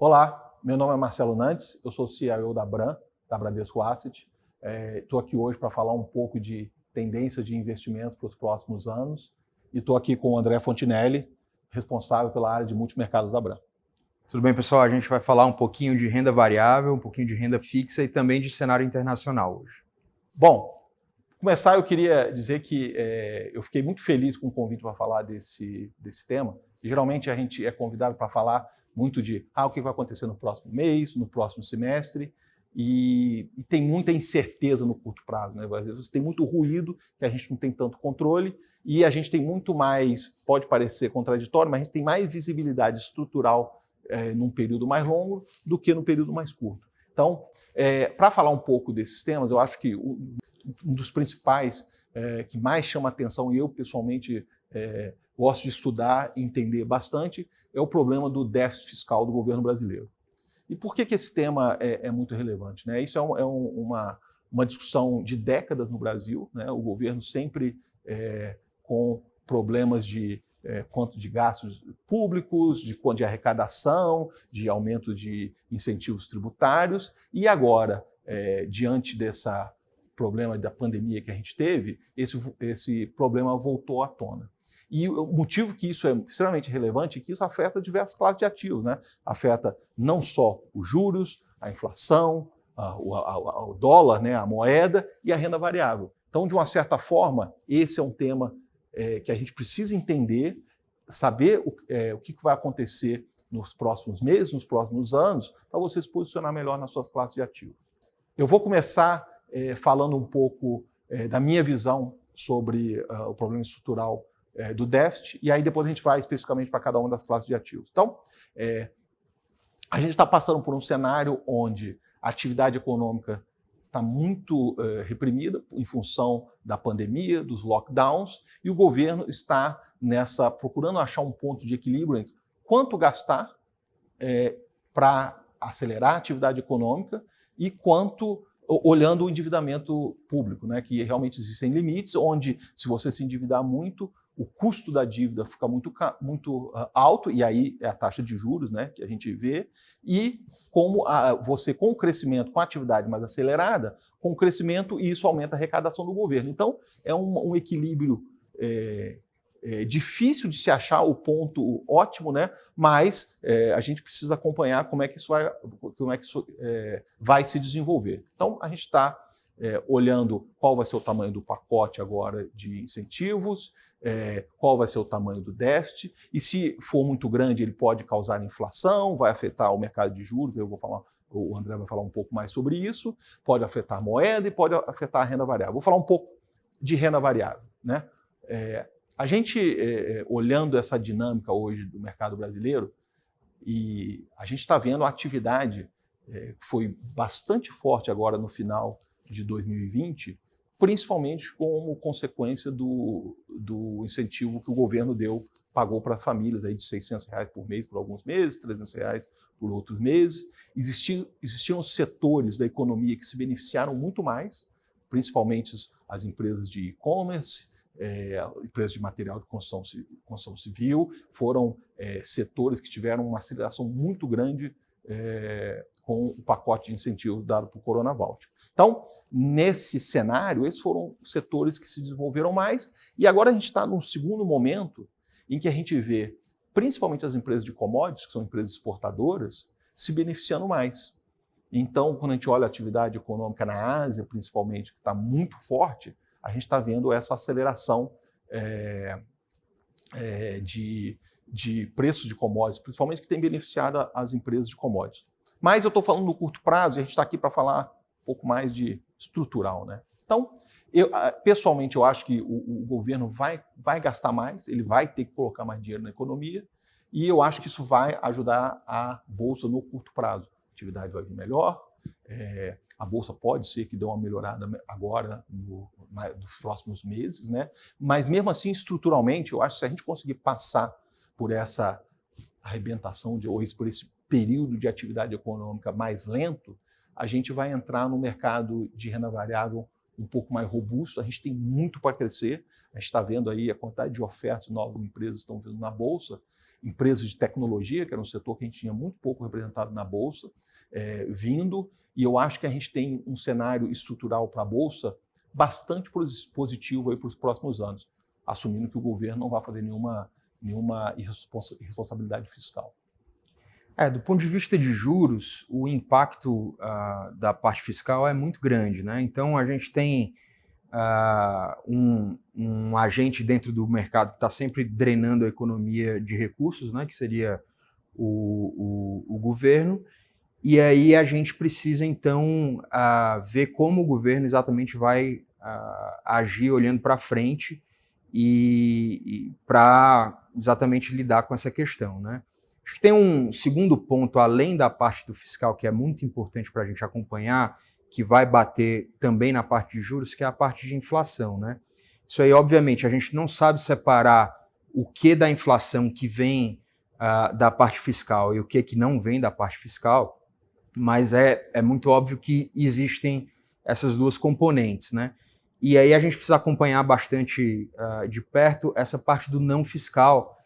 Olá, meu nome é Marcelo Nantes, eu sou CIO da Bram, da Bradesco Asset. Estou aqui hoje para falar um pouco de tendência de investimento para os próximos anos e estou aqui com o André Fontinelli, responsável pela área de multimercados da Bram. Tudo bem, pessoal? A gente vai falar um pouquinho de renda variável, um pouquinho de renda fixa e também de cenário internacional hoje. Bom, para começar eu queria dizer que eu fiquei muito feliz com o convite para falar desse tema. Geralmente a gente é convidado para falar muito de o que vai acontecer no próximo mês, no próximo semestre, e tem muita incerteza no curto prazo, né? Às vezes tem muito ruído que a gente não tem tanto controle e a gente tem muito mais, pode parecer contraditório, mas a gente tem mais visibilidade estrutural num período mais longo do que no período mais curto. Então, para falar um pouco desses temas, eu acho que um dos principais que mais chama atenção, e eu pessoalmente gosto de estudar e entender bastante, é o problema do déficit fiscal do governo brasileiro. E por que esse tema é muito relevante, né? Isso é uma discussão de décadas no Brasil, né? O governo sempre com problemas de quanto de gastos públicos, de arrecadação, de aumento de incentivos tributários, e agora, diante desse problema da pandemia que a gente teve, esse problema voltou à tona. E o motivo que isso é extremamente relevante é que isso afeta diversas classes de ativos, né? Afeta não só os juros, a inflação, o dólar, né? A moeda e a renda variável. Então, de uma certa forma, esse é um tema que a gente precisa entender, saber o que vai acontecer nos próximos meses, nos próximos anos, para você se posicionar melhor nas suas classes de ativos. Eu vou começar falando um pouco da minha visão sobre o problema estrutural do déficit, e aí depois a gente vai especificamente para cada uma das classes de ativos. Então, a gente está passando por um cenário onde a atividade econômica está muito reprimida em função da pandemia, dos lockdowns, e o governo está procurando achar um ponto de equilíbrio entre quanto gastar para acelerar a atividade econômica e quanto olhando o endividamento público, né, que realmente existem limites, onde se você se endividar muito, o custo da dívida fica muito alto, e aí é a taxa de juros, né, que a gente vê, e como você, com o crescimento, com a atividade mais acelerada, com o crescimento, isso aumenta a arrecadação do governo. Então, é um equilíbrio difícil de se achar o ponto ótimo, né, mas a gente precisa acompanhar como é que isso vai se desenvolver. Então, a gente está olhando qual vai ser o tamanho do pacote agora de incentivos, qual vai ser o tamanho do déficit, e se for muito grande, ele pode causar inflação, vai afetar o mercado de juros, o André vai falar um pouco mais sobre isso, pode afetar a moeda e pode afetar a renda variável. Vou falar um pouco de renda variável, né? A gente, olhando essa dinâmica hoje do mercado brasileiro, e a gente está vendo a atividade que foi bastante forte agora no final de 2020, principalmente como consequência do incentivo que o governo pagou para as famílias aí de R$600 por mês por alguns meses, R$300 por outros meses. Existiam setores da economia que se beneficiaram muito mais, principalmente as empresas de e-commerce, empresas de material de construção civil, foram setores que tiveram uma aceleração muito grande com o pacote de incentivos dado por Corona Voucher. Então, nesse cenário, esses foram setores que se desenvolveram mais, e agora a gente está num segundo momento em que a gente vê, principalmente as empresas de commodities, que são empresas exportadoras, se beneficiando mais. Então, quando a gente olha a atividade econômica na Ásia, principalmente, que está muito forte, a gente está vendo essa aceleração de preços de commodities, principalmente que tem beneficiado as empresas de commodities. Mas eu estou falando no curto prazo, e a gente está aqui para falar um pouco mais de estrutural, né? Então, pessoalmente, eu acho que o governo vai gastar mais, ele vai ter que colocar mais dinheiro na economia, e eu acho que isso vai ajudar a Bolsa no curto prazo. A atividade vai vir melhor, a Bolsa pode ser que dê uma melhorada agora nos próximos meses, né? Mas mesmo assim, estruturalmente, eu acho que se a gente conseguir passar por essa arrebentação por esse período de atividade econômica mais lento, a gente vai entrar no mercado de renda variável um pouco mais robusto. A gente tem muito para crescer. A gente está vendo aí a quantidade de ofertas de novas empresas que estão vindo na Bolsa. empresas de tecnologia, que era um setor que a gente tinha muito pouco representado na Bolsa, vindo, e eu acho que a gente tem um cenário estrutural para a Bolsa bastante positivo para os próximos anos, assumindo que o governo não vai fazer nenhuma irresponsabilidade fiscal. Do ponto de vista de juros, o impacto da parte fiscal é muito grande, né? Então, a gente tem um agente dentro do mercado que está sempre drenando a economia de recursos, né? Que seria o governo, e aí a gente precisa, então, ver como o governo exatamente vai agir olhando para frente e para exatamente lidar com essa questão, né? Acho que tem um segundo ponto, além da parte do fiscal, que é muito importante para a gente acompanhar, que vai bater também na parte de juros, que é a parte de inflação, né? Isso aí, obviamente, a gente não sabe separar o que da inflação que vem da parte fiscal e o que não vem da parte fiscal, mas é muito óbvio que existem essas duas componentes, né? E aí a gente precisa acompanhar bastante de perto essa parte do não fiscal,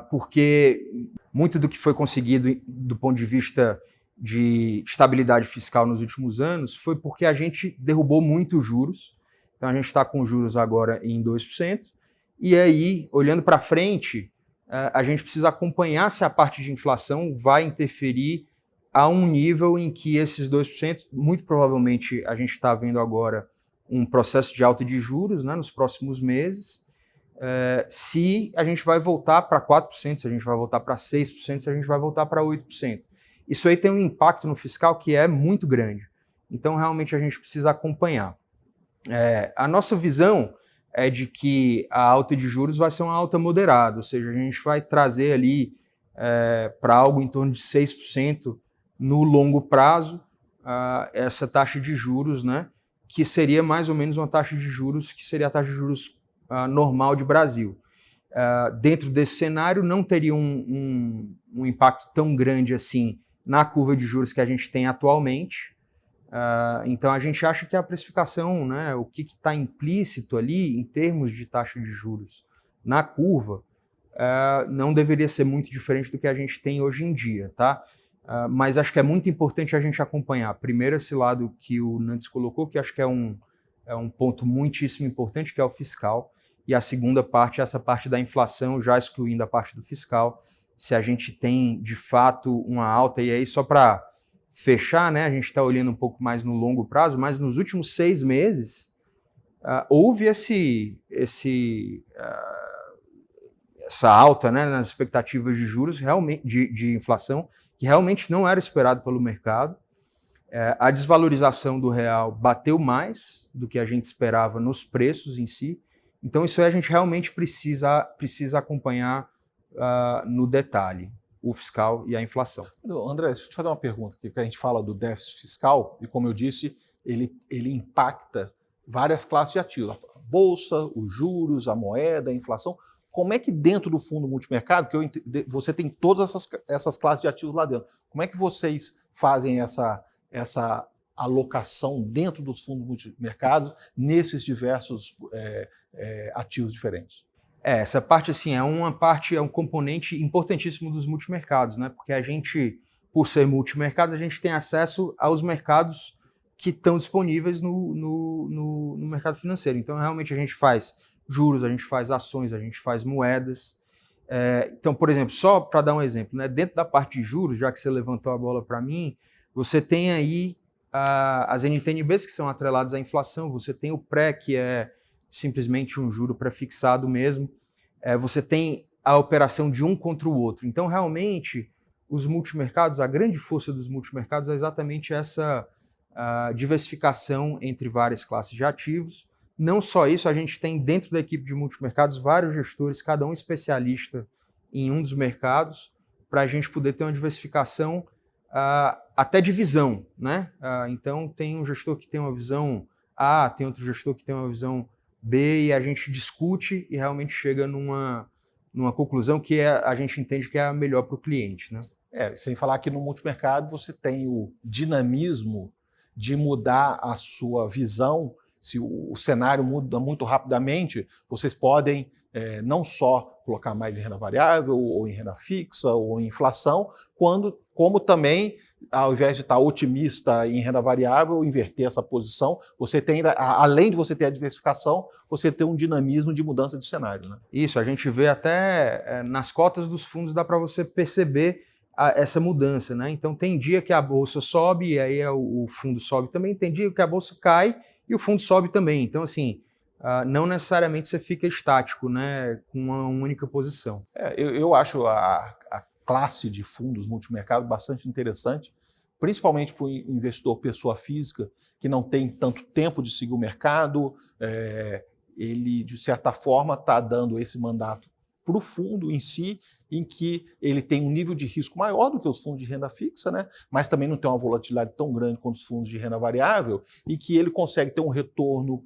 porque muito do que foi conseguido do ponto de vista de estabilidade fiscal nos últimos anos foi porque a gente derrubou muito os juros. Então a gente está com juros agora em 2%, e aí, olhando para frente, a gente precisa acompanhar se a parte de inflação vai interferir a um nível em que esses 2%, muito provavelmente a gente está vendo agora um processo de alta de juros, né, nos próximos meses, se a gente vai voltar para 4%, se a gente vai voltar para 6%, se a gente vai voltar para 8%. Isso aí tem um impacto no fiscal que é muito grande. Então, realmente, a gente precisa acompanhar. A nossa visão é de que a alta de juros vai ser uma alta moderada, ou seja, a gente vai trazer ali para algo em torno de 6% no longo prazo, essa taxa de juros, né, que seria mais ou menos uma taxa de juros que seria a taxa de juros normal de Brasil. Dentro desse cenário, não teria um impacto tão grande assim na curva de juros que a gente tem atualmente. Então, a gente acha que a precificação, né, o que está implícito ali em termos de taxa de juros na curva, não deveria ser muito diferente do que a gente tem hoje em dia, tá? Mas acho que é muito importante a gente acompanhar, primeiro, esse lado que o Nantes colocou, que acho que é um ponto muitíssimo importante, que é o fiscal, e a segunda parte é essa parte da inflação, já excluindo a parte do fiscal, se a gente tem, de fato, uma alta, e aí só para fechar, né, a gente está olhando um pouco mais no longo prazo, mas nos últimos 6 meses houve essa alta, né, nas expectativas de juros, realmente, de inflação, que realmente não era esperado pelo mercado. A desvalorização do real bateu mais do que a gente esperava nos preços em si. Então, isso aí a gente realmente precisa acompanhar no detalhe, o fiscal e a inflação. André, deixa eu te fazer uma pergunta, que a gente fala do déficit fiscal, e como eu disse, ele impacta várias classes de ativos, a bolsa, os juros, a moeda, a inflação. Como é que dentro do fundo multimercado, que você tem todas essas classes de ativos lá dentro, como é que vocês fazem essa alocação dentro dos fundos multimercados nesses diversos ativos diferentes? Essa parte, assim, é um componente importantíssimo dos multimercados, né? Porque a gente, por ser multimercados, a gente tem acesso aos mercados que estão disponíveis no mercado financeiro. Então, realmente, a gente faz juros, a gente faz ações, a gente faz moedas. Então, por exemplo, só para dar um exemplo, né? Dentro da parte de juros, já que você levantou a bola para mim, você tem aí as NTNBs, que são atreladas à inflação, você tem o pré, que é simplesmente um juro pré-fixado mesmo, você tem a operação de um contra o outro. Então, realmente, os multimercados, a grande força dos multimercados é exatamente essa diversificação entre várias classes de ativos. Não só isso, a gente tem dentro da equipe de multimercados vários gestores, cada um especialista em um dos mercados, para a gente poder ter uma diversificação até de visão, né? Então, tem um gestor que tem uma visão A, tem outro gestor que tem uma visão B, e a gente discute e realmente chega numa conclusão que a gente entende que é a melhor para o cliente, né? Sem falar que no multimercado você tem o dinamismo de mudar a sua visão. Se o cenário muda muito rapidamente, vocês podem não só colocar mais em renda variável, ou em renda fixa, ou em inflação, como também, ao invés de estar otimista em renda variável, inverter essa posição, você tem, além de você ter a diversificação, você tem um dinamismo de mudança de cenário. Né? Isso, a gente vê até nas cotas dos fundos, dá para você perceber essa mudança, né? Então tem dia que a bolsa sobe e aí o fundo sobe também, tem dia que a bolsa cai e o fundo sobe também. Então, assim, não necessariamente você fica estático, né, com uma única posição. Eu acho a classe de fundos multimercado bastante interessante, principalmente para o investidor pessoa física, que não tem tanto tempo de seguir o mercado, ele, de certa forma, está dando esse mandato para o fundo em si, em que ele tem um nível de risco maior do que os fundos de renda fixa, né? Mas também não tem uma volatilidade tão grande quanto os fundos de renda variável, e que ele consegue ter um retorno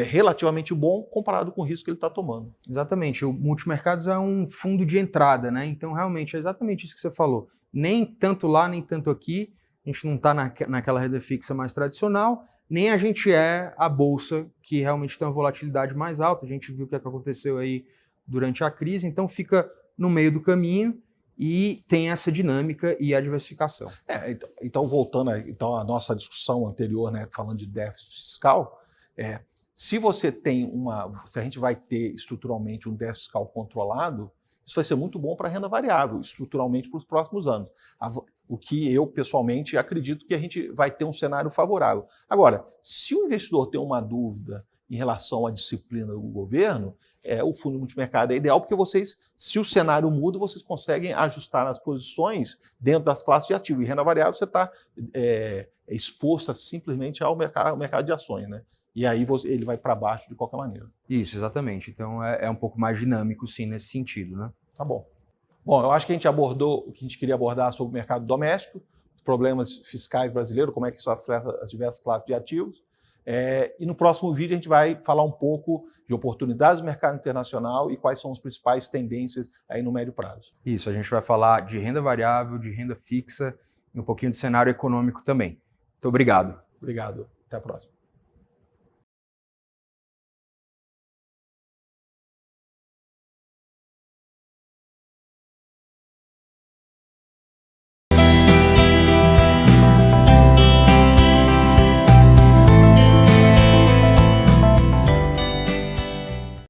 relativamente bom comparado com o risco que ele está tomando. Exatamente. O multimercados é um fundo de entrada, né? Então, realmente, é exatamente isso que você falou. Nem tanto lá, nem tanto aqui. A gente não está naquela renda fixa mais tradicional, nem a gente é a bolsa, que realmente tem uma volatilidade mais alta. A gente viu o que aconteceu aí durante a crise, então fica no meio do caminho e tem essa dinâmica e a diversificação. Então, voltando à nossa discussão anterior, né, falando de déficit fiscal, se a gente vai ter estruturalmente um déficit fiscal controlado, isso vai ser muito bom para a renda variável, estruturalmente para os próximos anos. O que eu, pessoalmente, acredito que a gente vai ter um cenário favorável. Agora, se o investidor tem uma dúvida em relação à disciplina do governo, o fundo multimercado é ideal, porque se o cenário muda, vocês conseguem ajustar as posições dentro das classes de ativo. E renda variável, você está exposto simplesmente ao mercado de ações, né? E aí ele vai para baixo de qualquer maneira. Isso, exatamente. Então é um pouco mais dinâmico, sim, nesse sentido, né? Tá bom. Bom, eu acho que a gente abordou o que a gente queria abordar sobre o mercado doméstico, os problemas fiscais brasileiros, como é que isso afeta as diversas classes de ativos. E no próximo vídeo a gente vai falar um pouco de oportunidades do mercado internacional e quais são as principais tendências aí no médio prazo. Isso, a gente vai falar de renda variável, de renda fixa e um pouquinho de cenário econômico também. Muito obrigado. Obrigado. Até a próxima.